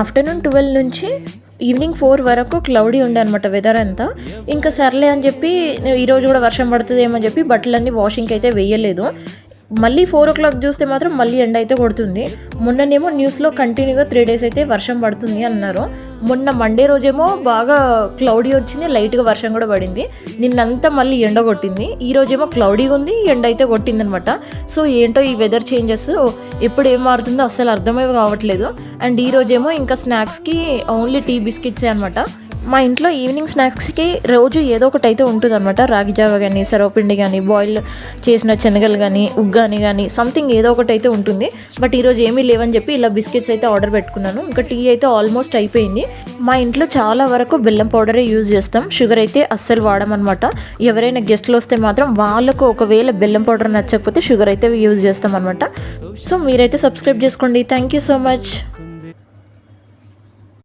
Afternoon 12 నుంచి evening 4 వరకు cloudy ఉండే అనమాట వెదర్ అంతా. ఇంకా సర్లే అని చెప్పి ఈరోజు కూడా వర్షం పడుతుందేమో అని చెప్పి బట్టలన్నీ వాషింగ్కి అయితే వేయలేదు. మళ్ళీ 4 o'clock చూస్తే మాత్రం మళ్ళీ ఎండ అయితే కొడుతుంది. మొన్ననేమో న్యూస్లో కంటిన్యూగా 3 days అయితే వర్షం పడుతుంది అన్నారు. మొన్న మండే రోజేమో బాగా క్లౌడీ వచ్చింది, లైట్గా వర్షం కూడా పడింది. నిన్నంతా మళ్ళీ ఎండ కొట్టింది. ఈ రోజేమో క్లౌడీగా ఉంది, ఎండ అయితే కొట్టింది అనమాట. సో ఏంటో ఈ వెదర్ చేంజెస్ ఎప్పుడు ఏం మారుతుందో అస్సలు అర్థమే కావట్లేదు. అండ్ ఈ రోజేమో ఇంకా స్నాక్స్కి ఓన్లీ టీ బిస్కెట్సే అనమాట. మా ఇంట్లో ఈవినింగ్ స్నాక్స్కి రోజు ఏదో ఒకటి అయితే ఉంటుంది అనమాట. రాగి జావ కానీ, సర్వపిండి కానీ, బాయిల్ చేసిన శనగలు కానీ, ఉగ్గాని కానీ సంథింగ్ ఏదో ఒకటి అయితే ఉంటుంది. బట్ ఈరోజు ఏమీ లేవని చెప్పి ఇలా బిస్కెట్స్ అయితే ఆర్డర్ పెట్టుకున్నాను. ఇంకా టీ అయితే ఆల్మోస్ట్ అయిపోయింది. మా ఇంట్లో చాలా వరకు బెల్లం పౌడరే యూజ్ చేస్తాం, షుగర్ అయితే అస్సలు వాడమన్నమాట. ఎవరైనా గెస్ట్లు వస్తే మాత్రం వాళ్ళకు ఒకవేళ బెల్లం పౌడర్ నచ్చకపోతే షుగర్ అయితే యూజ్ చేస్తాం అనమాట. సో మీరైతే సబ్స్క్రైబ్ చేసుకోండి. Thank you so much.